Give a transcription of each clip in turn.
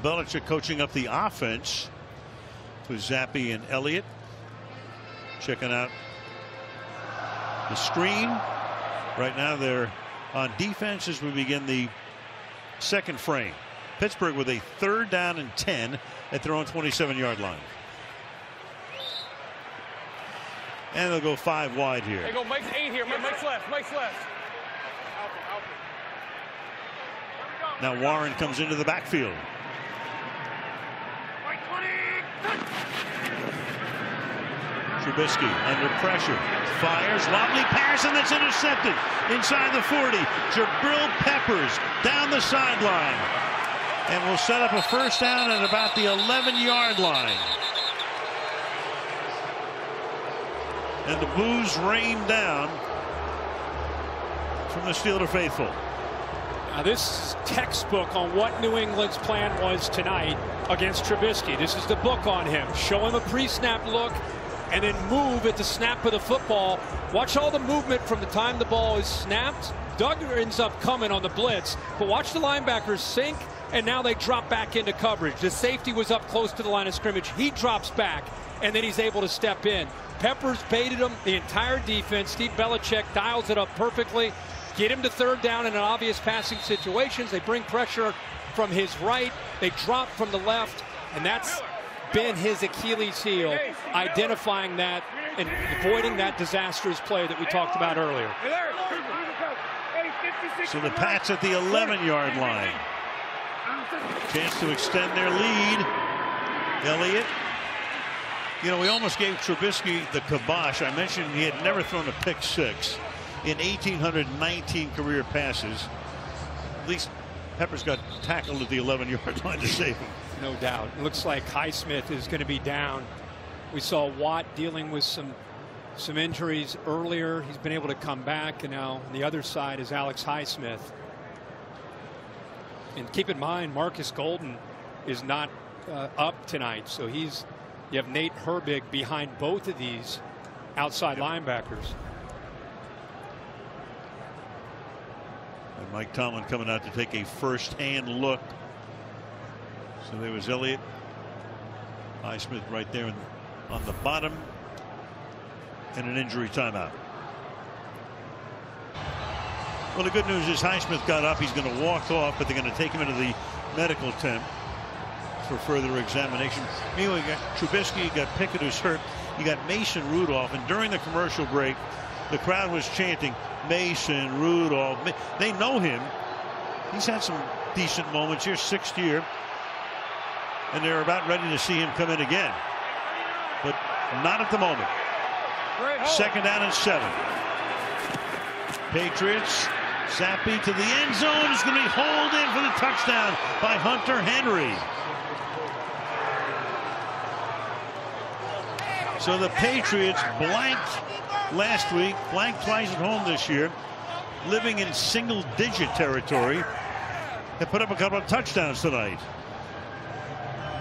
Belichick coaching up the offense with Zappi and Elliott. Checking out the screen. Right now they're on defense as we begin the second frame. Pittsburgh with a 3rd down and 10 at their own 27-yard line. And they'll go 5 wide here. They go Mike's 8 here. Mike's left. Mike's left. Now Warren comes into the backfield. Trubisky under pressure. Fires. Lovely pass, and that's intercepted inside the 40. Jabril Peppers down the sideline. And will set up a 1st down at about the 11-yard line. And the boos rain down from the Steeler faithful. Now this is textbook on what New England's plan was tonight against Trubisky. This is the book on him. Show him a pre-snap look and then move at the snap of the football. Watch all the movement from the time the ball is snapped. Doug ends up coming on the blitz, but watch the linebackers sink, and now they drop back into coverage. The safety was up close to the line of scrimmage. He drops back, and then he's able to step in. Peppers baited him, the entire defense. Steve Belichick dials it up perfectly. Get him to 3rd down in obvious passing situations. They bring pressure from his right. They drop from the left, and that's been his Achilles heel, identifying that and avoiding that disastrous play that we talked about earlier. So the Pats at the 11-yard line. Chance to extend their lead. Elliott. You know, we almost gave Trubisky the kibosh. I mentioned he had never thrown a pick 6 in 1,819 career passes. At least Peppers got tackled at the 11-yard line to save him. No doubt. It looks like Highsmith is going to be down. We saw Watt dealing with some injuries earlier. He's been able to come back, and now on the other side is Alex Highsmith. And keep in mind, Marcus Golden is not up tonight, so you have Nate Herbig behind both of these outside linebackers. And Mike Tomlin coming out to take a first-hand look. So there was Elliott. Highsmith right there on the bottom. And an injury timeout. Well, the good news is Highsmith got up. He's going to walk off, but they're going to take him into the medical tent for further examination. Anyway, you got Trubisky, you got Pickett who's hurt, you got Mason Rudolph, and during the commercial break the crowd was chanting Mason Rudolph. They know him. He's had some decent moments here, 6th year, and they're about ready to see him come in again, but not at the moment. 2nd down and 7. Patriots. Zappi to the end zone is going to be hauled in for the touchdown by Hunter Henry. So the Patriots blanked last week, blanked twice at home this year, living in single-digit territory. They put up a couple of touchdowns tonight.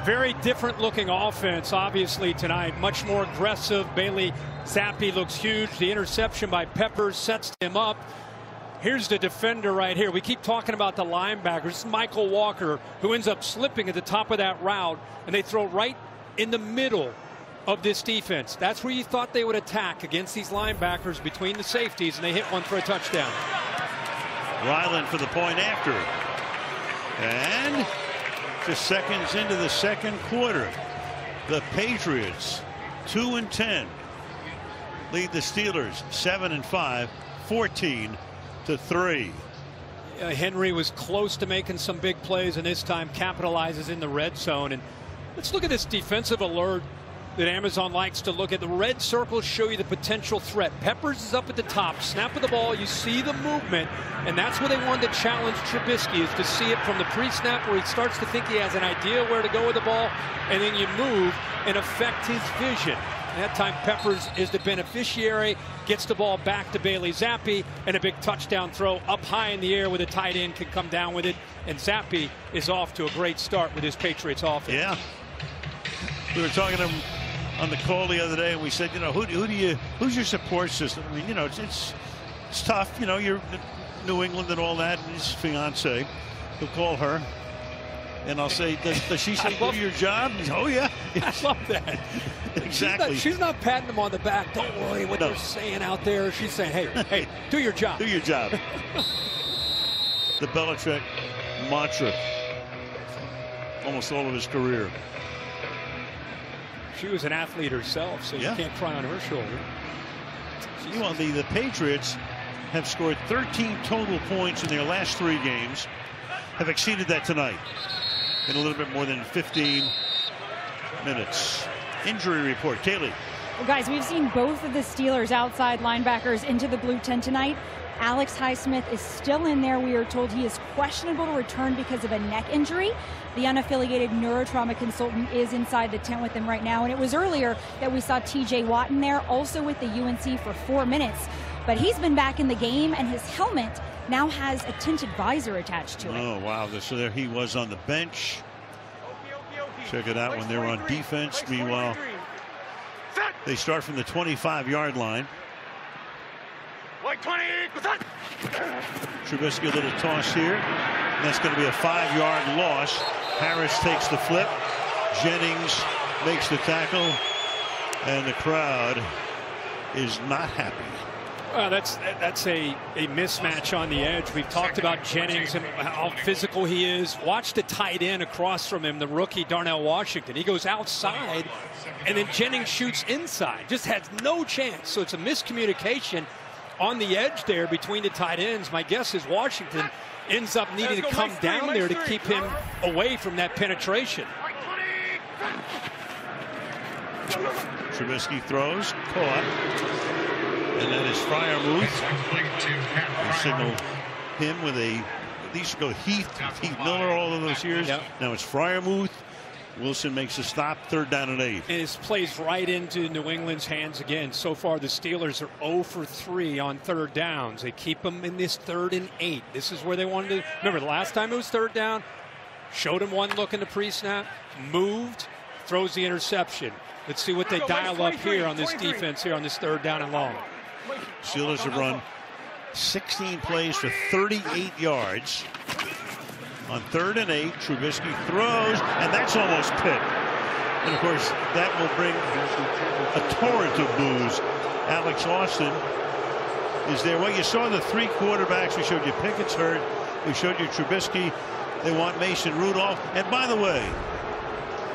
Very different looking offense, obviously, tonight. Much more aggressive. Bailey Zappi looks huge. The interception by Peppers sets him up. Here's the defender right here. We keep talking about the linebackers. This is Michael Walker, who ends up slipping at the top of that route, and they throw right in the middle of this defense. That's where you thought they would attack against these linebackers between the safeties, and they hit one for a touchdown. Ryland for the point after. And just seconds into the second quarter, the Patriots 2-10 lead the Steelers 7-5, 14-3. Henry was close to making some big plays, and this time capitalizes in the red zone. And let's look at this defensive alert that Amazon likes to look at. The red circles show you the potential threat. Peppers is up at the top. Snap of the ball, you see the movement, and that's where they wanted to challenge Trubisky, is to see it from the pre-snap where he starts to think he has an idea where to go with the ball, and then you move and affect his vision. That time Peppers is the beneficiary, gets the ball back to Bailey Zappi, and a big touchdown throw up high in the air where the tight end can come down with it. And Zappi is off to a great start with his Patriots offense. Yeah. We were talking to him on the call the other day, and we said, you know, who's your support system? I mean, you know, it's tough. You know, you're New England and all that, and his fiance, he'll call her. And I'll say, does she say, do your job? Oh, yeah. I love that. Exactly. She's not patting him on the back. Don't worry what they're saying out there. She's saying, hey, do your job. Do your job. The Belichick mantra. Almost all of his career. She was an athlete herself, so you can't cry on her shoulder. Well, the Patriots have scored 13 total points in their last 3 games. Have exceeded that tonight in a little bit more than 15 minutes. Injury report, Kaylee. Well, guys, we've seen both of the Steelers outside linebackers into the blue tent tonight. Alex Highsmith is still in there. We are told he is questionable to return because of a neck injury. The unaffiliated neurotrauma consultant is inside the tent with him right now. And it was earlier that we saw TJ Watt in there, also with the UNC for 4 minutes. But he's been back in the game, and his helmet now has a tinted visor attached to it. Oh, wow. So there he was on the bench. Check it out when they're on defense. Meanwhile, they start from the 25-yard line. Trubisky, a little toss here. And that's going to be a 5-yard loss. Harris takes the flip. Jennings makes the tackle. And the crowd is not happy. That's a mismatch on the edge. We've talked about Jennings and how physical he is. Watch the tight end across from him, the rookie Darnell Washington. He goes outside, and then Jennings shoots inside. Just has no chance. So it's a miscommunication on the edge there between the tight ends. My guess is Washington ends up needing to come down there to keep him away from that penetration. Trubisky throws, caught. And that is Freiermuth. They signal him with they used to go Heath Miller all of those years. Yep. Now it's Freiermuth. Wilson makes a stop, 3rd down and 8. And this plays right into New England's hands again. So far, the Steelers are 0 for 3 on 3rd downs. They keep them in this 3rd and 8. This is where they wanted to. Remember, the last time it was 3rd down, showed him one look in the pre-snap, moved, throws the interception. Let's see what they dial up here on this defense here on this 3rd down and long. Steelers have run 16 plays for 38 yards. On 3rd and 8, Trubisky throws, and that's almost picked. And, of course, that will bring a torrent of boos. Alex Austin is there. Well, you saw the 3 quarterbacks. We showed you Pickett's hurt. We showed you Trubisky. They want Mason Rudolph. And, by the way,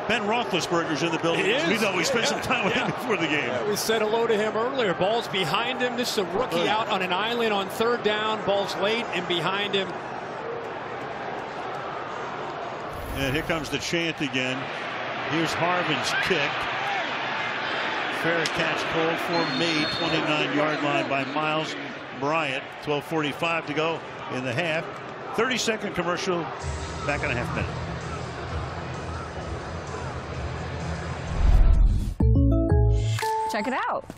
Ben Roethlisberger's in the building. We know we spent some time with him before the game. Yeah, we said hello to him earlier. Ball's behind him. This is a rookie out on an island on 3rd down. Ball's late and behind him. And here comes the chant again. Here's Harvin's kick. Fair catch called for, made. 29-yard line by Miles Bryant. 12:45 to go in the half. 30-second commercial. Back in a half minute. Check it out.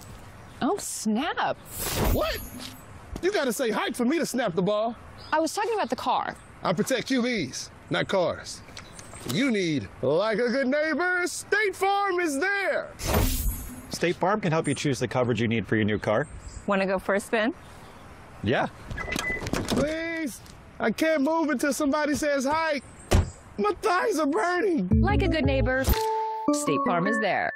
Oh, snap. What? You gotta say hype for me to snap the ball. I was talking about the car. I protect QBs, not cars. You need, like a good neighbor, State Farm is there. State Farm can help you choose the coverage you need for your new car. Want to go for a spin? Yeah. Please, I can't move until somebody says hi. My thighs are burning. Like a good neighbor, State Farm is there.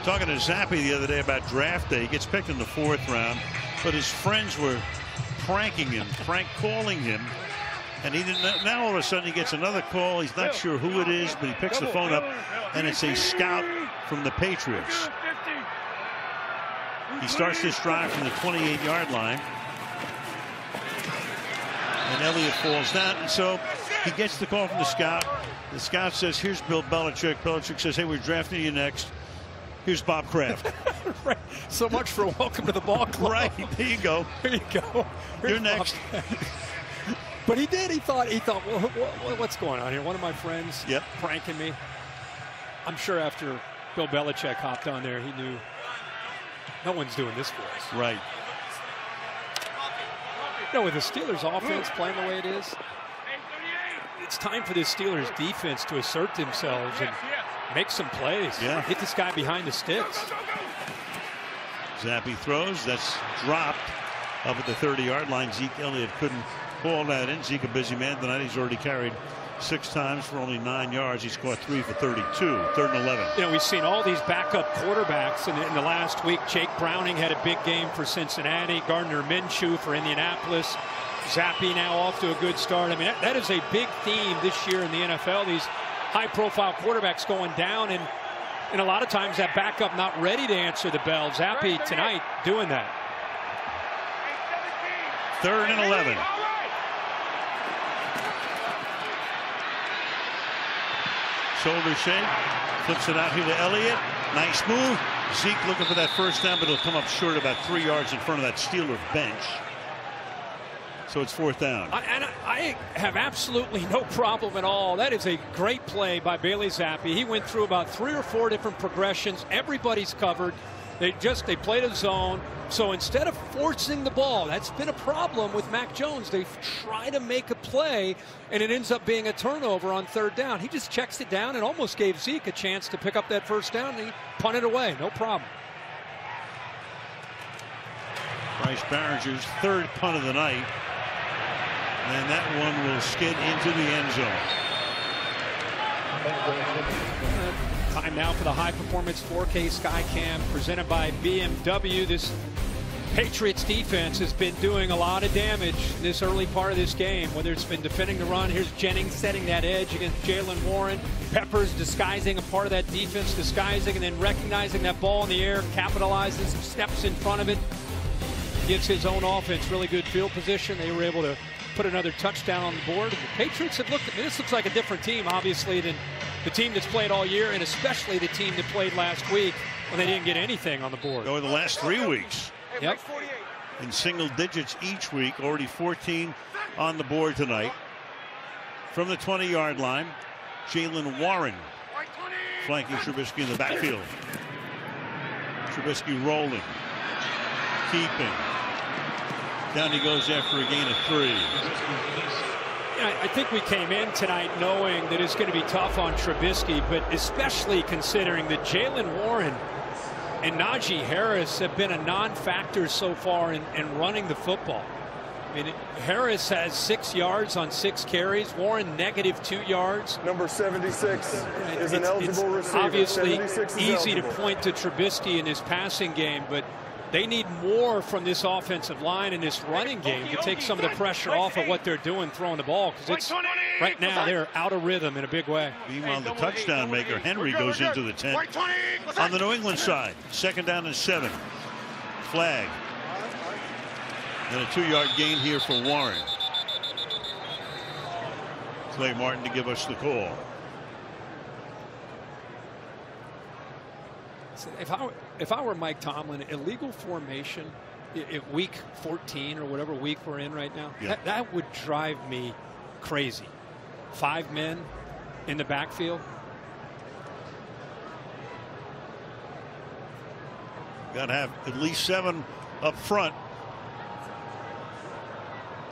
Talking to Zappe the other day about draft day. He gets picked in the 4th round, but his friends were pranking him, prank calling him. And he didn't, now all of a sudden he gets another call. He's not sure who it is, but he picks the phone up, and it's a scout from the Patriots. He starts this drive from the 28-yard line. And Elliott falls down, and so he gets the call from the scout. The scout says, here's Bill Belichick. Belichick says, hey, we're drafting you next. Here's Bob Kraft. Right. So much for welcome to the ball club. Right. There you go. There you go. You're next. But he did. He thought, well, what's going on here? One of my friends pranking me. I'm sure after Bill Belichick hopped on there, he knew no one's doing this for us. Right. You know, with the Steelers offense playing the way it is, it's time for this Steelers defense to assert themselves and make some plays. Yeah. Hit this guy behind the sticks. Zappe throws. That's dropped up at the 30-yard line. Zeke Elliott couldn't call that in. Zeke a busy man tonight. He's already carried 6 times for only 9 yards. He scored 3 for 32. 3rd and 11. You know, we've seen all these backup quarterbacks in the last week. Jake Browning had a big game for Cincinnati. Gardner Minshew for Indianapolis. Zappi now off to a good start. I mean, that is a big theme this year in the NFL. These high-profile quarterbacks going down, and a lot of times that backup not ready to answer the bell. Zappi tonight doing that. 3rd and 11. Shoulder shake, flips it out here to Elliott. Nice move. Zeke looking for that first down, but it'll come up short about 3 yards in front of that Steelers bench. So it's 4th down. I have absolutely no problem at all. That is a great play by Bailey Zappi. He went through about 3 or 4 different progressions. Everybody's covered. They played a zone. So instead of forcing the ball, that's been a problem with Mac Jones. They try to make a play, and it ends up being a turnover on 3rd down. He just checks it down and almost gave Zeke a chance to pick up that first down, and he punted away. No problem. Bryce Barringer's 3rd punt of the night. And that one will skid into the end zone. Time now for the High Performance 4K Skycam presented by BMW. This Patriots defense has been doing a lot of damage this early part of this game, whether it's been defending the run. Here's Jennings setting that edge against Jalen Warren. Peppers disguising a part of that defense, disguising and then recognizing that ball in the air, capitalizes, steps in front of it, gives his own offense really good field position. They were able to put another touchdown on the board. The Patriots have looked at this. Looks like a different team, obviously, than the team that's played all year, and especially the team that played last week when they didn't get anything on the board. Over the last 3 weeks. Yep. In single digits each week. Already 14 on the board tonight. From the 20-yard line, Jalen Warren flanking Trubisky in the backfield. Trubisky rolling, keeping. Down he goes after a gain of 3. I think we came in tonight knowing that it's going to be tough on Trubisky, but especially considering that Jalen Warren and Najee Harris have been a non-factor so far in running the football. I mean, Harris has 6 yards on 6 carries. Warren negative 2 yards. Number 76 is an eligible receiver. Obviously easy to point to Trubisky in his passing game, but they need more from this offensive line in this running game to take some of the pressure off of what they're doing throwing the ball, because it's right now they're out of rhythm in a big way. Meanwhile, the touchdown maker Henry goes into the tent on the New England side. 2nd down and 7. Flag. And a 2-yard gain here for Warren. Clay Martin to give us the call. If I were Mike Tomlin, illegal formation at week 14 or whatever week we're in right now, that would drive me crazy. 5 men in the backfield. Got to have at least 7 up front.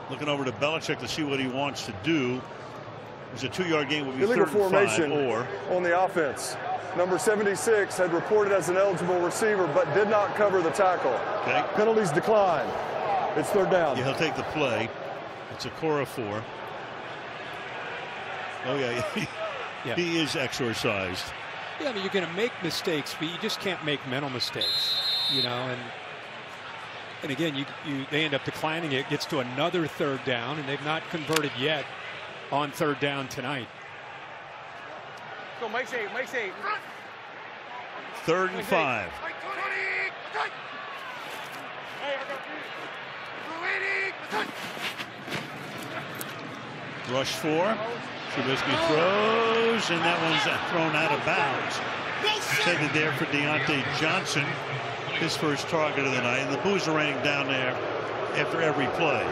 Looking over to Belichick to see what he wants to do. There's a 2-yard gain. Will be illegal 3rd and 5 formation or on the offense. Number 76 had reported as an eligible receiver, but did not cover the tackle. Okay. Penalties decline. It's 3rd down. Yeah, he'll take the play. It's a Cora 4. Oh yeah, Yeah. He is exorcised. Yeah, I mean, you're going to make mistakes, but you just can't make mental mistakes, you know. And again, they end up declining it. Gets to another 3rd down, and they've not converted yet on 3rd down tonight. Go, Mike's 8, Mike's 8. 3rd and 5. Rush 4. Trubisky throws, and that one's thrown out of bounds. Intended there for Deontay Johnson, his first target of the night. And the boos are raining down there after every play.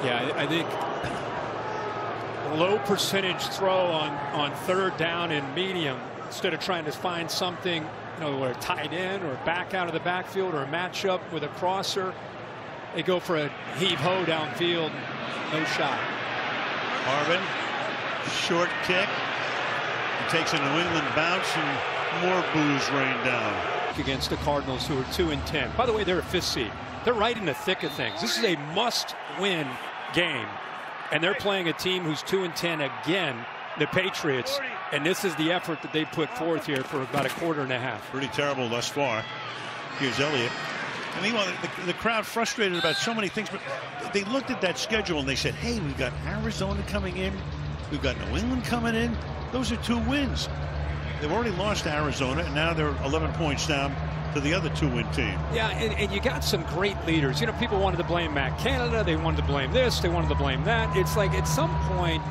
Yeah, I think low percentage throw on 3rd down and medium, instead of trying to find something, you know, where a tight end or back out of the backfield or a matchup with a crosser. They go for a heave-ho downfield. No shot. Marvin, short kick. He takes a New England bounce, and more boos rain down. week against the Cardinals, who are 2-10. By the way, they're a 5th seed. They're right in the thick of things. This is a must-win game, and they're playing a team who's 2-10 again, the Patriots, and this is the effort that they put forth here for about a quarter and a half. Pretty terrible thus far. Here's Elliott. And meanwhile, the crowd frustrated about so many things, but they looked at that schedule and they said, hey, we've got Arizona coming in. We've got New England coming in. Those are 2 wins. They've already lost to Arizona, and now they're 11 points down to the other 2-win team. Yeah, and you got some great leaders. You know, people wanted to blame Matt Canada. They wanted to blame this. They wanted to blame that. It's like at some point,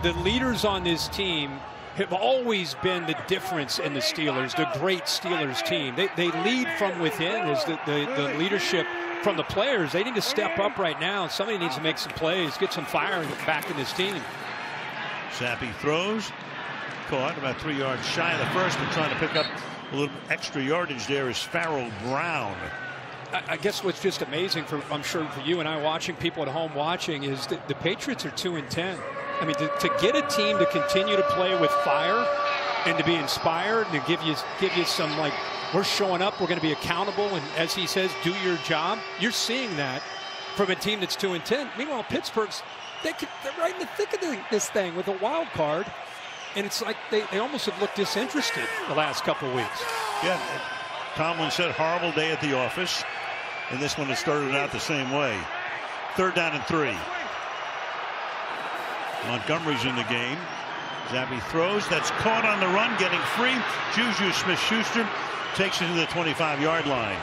the leaders on this team have always been the difference in the Steelers, the great Steelers team. They lead from within as the leadership from the players. They need to step up right now. Somebody needs to make some plays, get some fire back in this team. Zappi throws. Caught about 3 yards shy of the first, and trying to pick up a little extra yardage there is Farrell Brown. I guess what's just amazing, I'm sure for you and I watching, people at home watching, is that the Patriots are 2-10. I mean, to get a team to continue to play with fire and to be inspired and to give you some, like, we're showing up, we're going to be accountable, and as he says, do your job. You're seeing that from a team that's 2-10. Meanwhile, Pittsburgh's they're right in the thick of this thing with a wild card. And it's like they almost have looked disinterested the last couple of weeks. Yeah, Tomlin said horrible day at the office, and this one has started out the same way. 3rd down and 3. Montgomery's in the game. Zappi throws. That's caught on the run, getting free. Juju Smith-Schuster takes it to the 25-yard line.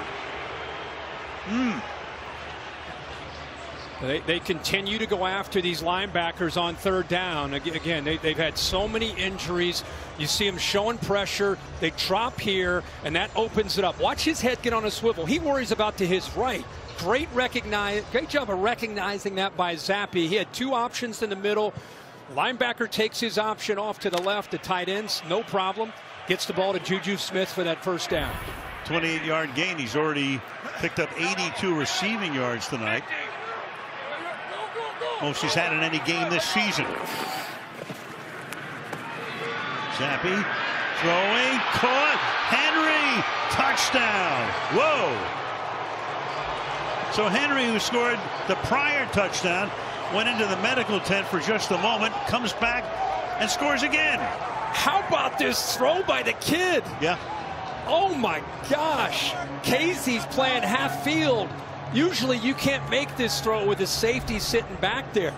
They continue to go after these linebackers on 3rd down. Again, they've had so many injuries. You see them showing pressure. They drop here, and that opens it up. Watch his head get on a swivel. He worries about to his right. Great job of recognizing that by Zappi. He had 2 options in the middle. Linebacker takes his option off to the left. The tight ends, no problem. Gets the ball to Juju Smith for that 1st down. 28-yard gain. He's already picked up 82 receiving yards tonight. Most he's had in any game this season. Zappi throwing, caught, Henry, touchdown. Whoa. So Henry, who scored the prior touchdown, went into the medical tent for just a moment, comes back and scores again. How about this throw by the kid? Yeah. Oh my gosh. Casey's playing half field. Usually you can't make this throw with the safety sitting back there.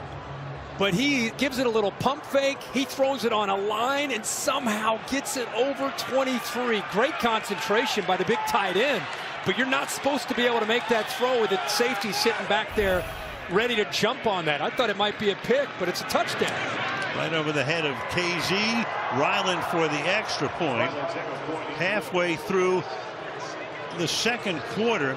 But he gives it a little pump fake. He throws it on a line and somehow gets it over 23. Great concentration by the big tight end. But you're not supposed to be able to make that throw with the safety sitting back there ready to jump on that. I thought it might be a pick, but it's a touchdown. Right over the head of KZ. Ryland for the extra point. Halfway through the 2nd quarter.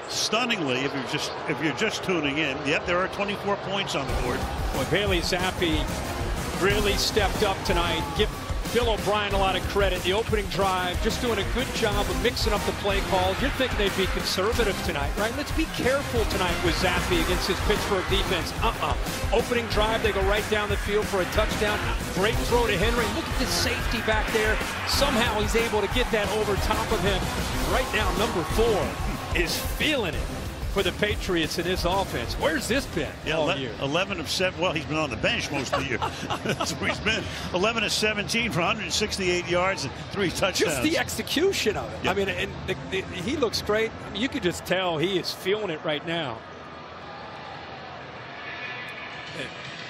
Stunningly, if you're just tuning in, yep, there are 24 points on the board. Boy, Bailey Zappi really stepped up tonight. Give Bill O'Brien a lot of credit. The opening drive, just doing a good job of mixing up the play calls. You're thinking they'd be conservative tonight, right? Let's be careful tonight with Zappi against his Pittsburgh defense. Opening drive, they go right down the field for a touchdown. Great throw to Henry. Look at the safety back there. Somehow he's able to get that over top of him. Right now, number 4 is feeling it for the Patriots in this offense. Where's this been all year? 11 of 7. Well, he's been on the bench most of the year. That's where he's been. 11 of 17 for 168 yards and 3 touchdowns. Just the execution of it. Yep. I mean, and he looks great. I mean, you could just tell he is feeling it right now.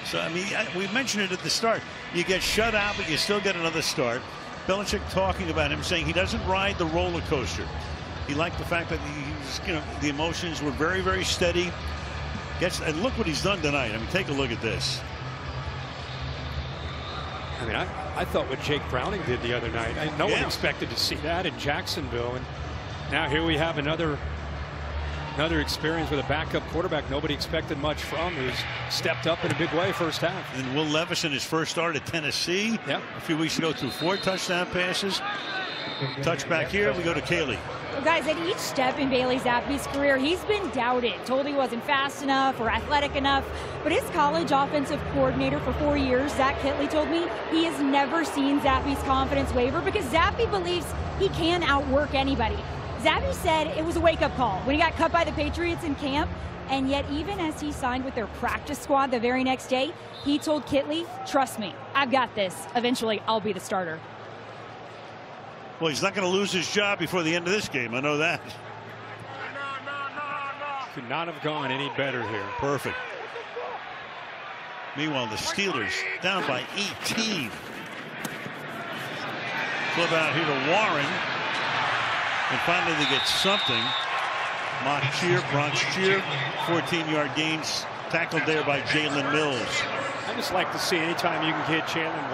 So, I mean, we mentioned it at the start. You get shut out, but you still get another start. Belichick talking about him, saying he doesn't ride the roller coaster. He liked the fact that the emotions were very, very steady. And look what he's done tonight. I mean, take a look at this. I mean, I thought what Jake Browning did the other night. No one expected to see that in Jacksonville, and now here we have another experience with a backup quarterback nobody expected much from, who's stepped up in a big way 1st half. And Will Levis in his first start at Tennessee a few weeks ago threw 4 touchdown passes. Touchback here, we go to Kaylee. Well, guys, at each step in Bailey Zappi's career, he's been doubted, told he wasn't fast enough or athletic enough. But his college offensive coordinator for 4 years, Zach Kitley, told me he has never seen Zappi's confidence waver because Zappi believes he can outwork anybody. Zabby said it was a wake-up call when he got cut by the Patriots in camp. And yet, even as he signed with their practice squad the very next day, he told Kitley, trust me, I've got this. Eventually, I'll be the starter. Well, he's not going to lose his job before the end of this game. I know that. Could not have gone any better here. Perfect. Meanwhile, the Steelers down by 18. Flip out here to Warren. And finally, they get something. Mock cheer, Bronx cheer, 14-yard gains, tackled there by Jalen Mills. I just like to see anytime you can get Jalen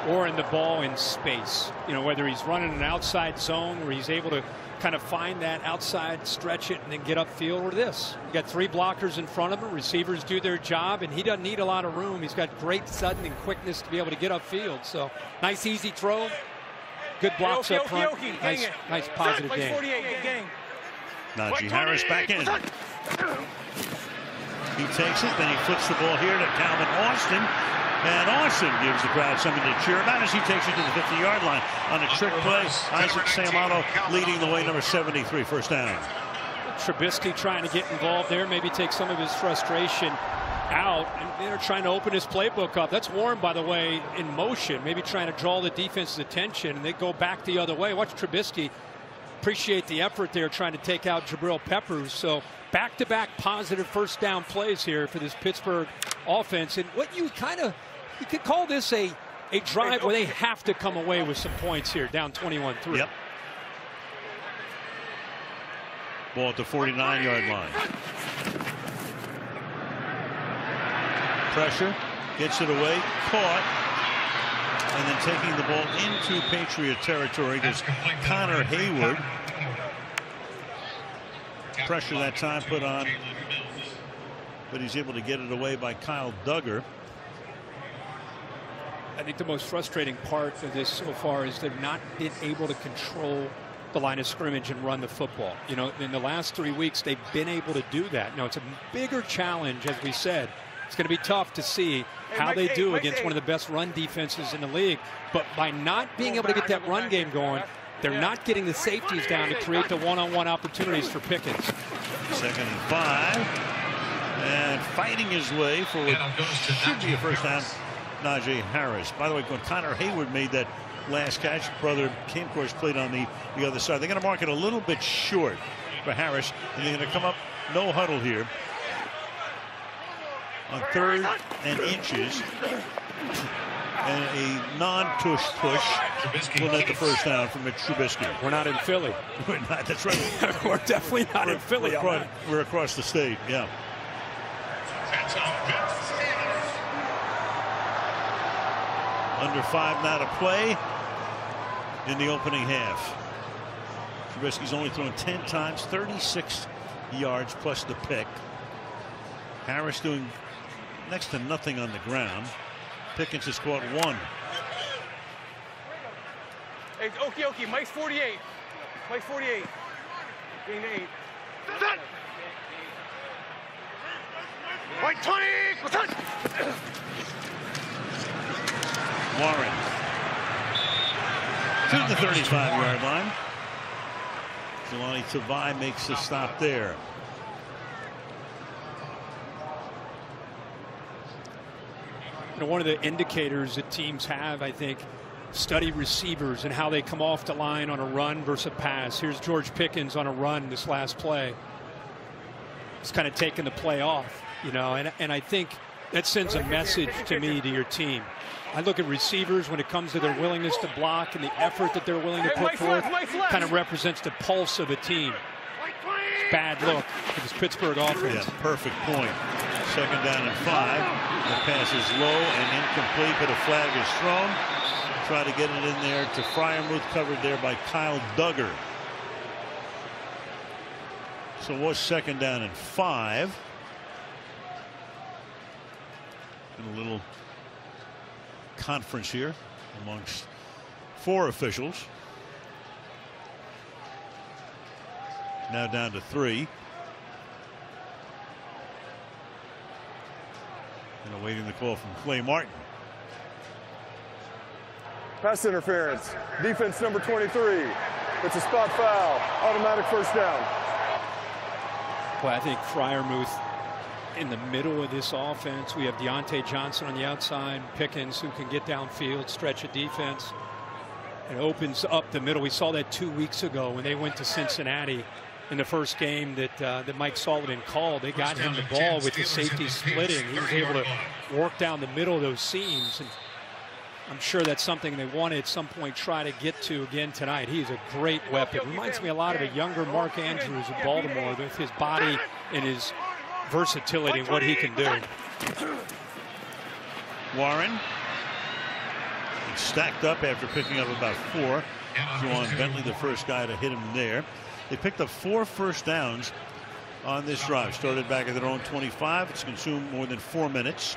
Warren the ball in space. You know, whether he's running an outside zone where he's able to kind of find that outside, stretch it, and then get upfield, or this. You got 3 blockers in front of him. Receivers do their job, and he doesn't need a lot of room. He's got great sudden and quickness to be able to get upfield. So nice, easy throw. Good blocks up front. Nice positive game. Najee Harris back in. He takes it, then he flips the ball here to Calvin Austin. And Austin gives the crowd something to cheer about as he takes it to the 50-yard line. On a trick play, Isaac Samano leading the way, number 73, first down. Trubisky trying to get involved there, maybe take some of his frustration out. And they're trying to open his playbook up. That's Warren, by the way, in motion, maybe trying to draw the defense's attention. And they go back the other way. Watch Trubisky. Appreciate the effort there trying to take out Jabril Peppers. So back-to-back positive first down plays here for this Pittsburgh offense. And what you could call this a drive where they have to come away with some points here, down 21-3. Yep. Ball at the 49-yard line. Pressure, gets it away, caught. And then taking the ball into Patriot territory is Connor Hayward. Pressure that time put on, but he's able to get it away by Kyle Duggar. I think the most frustrating part of this so far is they've not been able to control the line of scrimmage and run the football. You know, in the last 3 weeks, they've been able to do that. Now, it's a bigger challenge, as we said. It's going to be tough to see how they do against one of the best run defenses in the league. But by not being able to get that run game going, they're not getting the safeties down to create the one-on-one opportunities for Pickens. 2nd and 5. And fighting his way for what should be a first down, Najee Harris. By the way, when Connor Hayward made that last catch, brother Kim, of course, played on the other side. They're going to mark it a little bit short for Harris, and they're going to come up no huddle here. On 3rd and inches, and a non-tush push will net the first down from Mitch Trubisky. We're not in Philly. We're not, that's right. We're definitely not in Philly. We're across the state, yeah. Under 5 now to play in the opening half. Trubisky's only thrown 10 times, 36 yards plus the pick. Harris doing next to nothing on the ground. Pickens has caught 1. Hey, okay. Mike's 48. Mike's 48. Gain 8. Mike 20. Warren to the 35-yard line. Jelani Tavai makes the stop there. You know, one of the indicators that teams have, I think, study receivers and how they come off the line on a run versus a pass. Here's George Pickens on a run this last play. It's kind of taking the play off, you know, and I think that sends a message to me, to your team. I look at receivers when it comes to their willingness to block and the effort that they're willing to put forth, kind of represents the pulse of a team. Bad look for this Pittsburgh offense. Yeah, perfect point. 2nd down and 5. The pass is low and incomplete, but a flag is thrown. Try to get it in there to Freiermuth, covered there by Kyle Duggar. So it was 2nd down and 5. And a little conference here amongst 4 officials. Now down to 3. And awaiting the call from Clay Martin. Pass interference. Defense number 23. It's a spot foul. Automatic first down. Boy, I think Freiermuth in the middle of this offense. We have Deontay Johnson on the outside, Pickens who can get downfield, stretch a defense. It opens up the middle. We saw that 2 weeks ago when they went to Cincinnati in the first game that Mike Sullivan called. They got him the ball with the safety splitting. He was able to work down the middle of those seams. And I'm sure that's something they want to at some point try to get to again tonight. He's a great weapon. Reminds me a lot of a younger Mark Andrews of Baltimore with his body and his versatility and what he can do. Warren stacked up after picking up about 4. Juwan Bentley, the first guy to hit him there. They picked up 4 first downs on this drive. Started back at their own 25. It's consumed more than 4 minutes.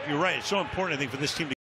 You're right. It's so important, I think, for this team to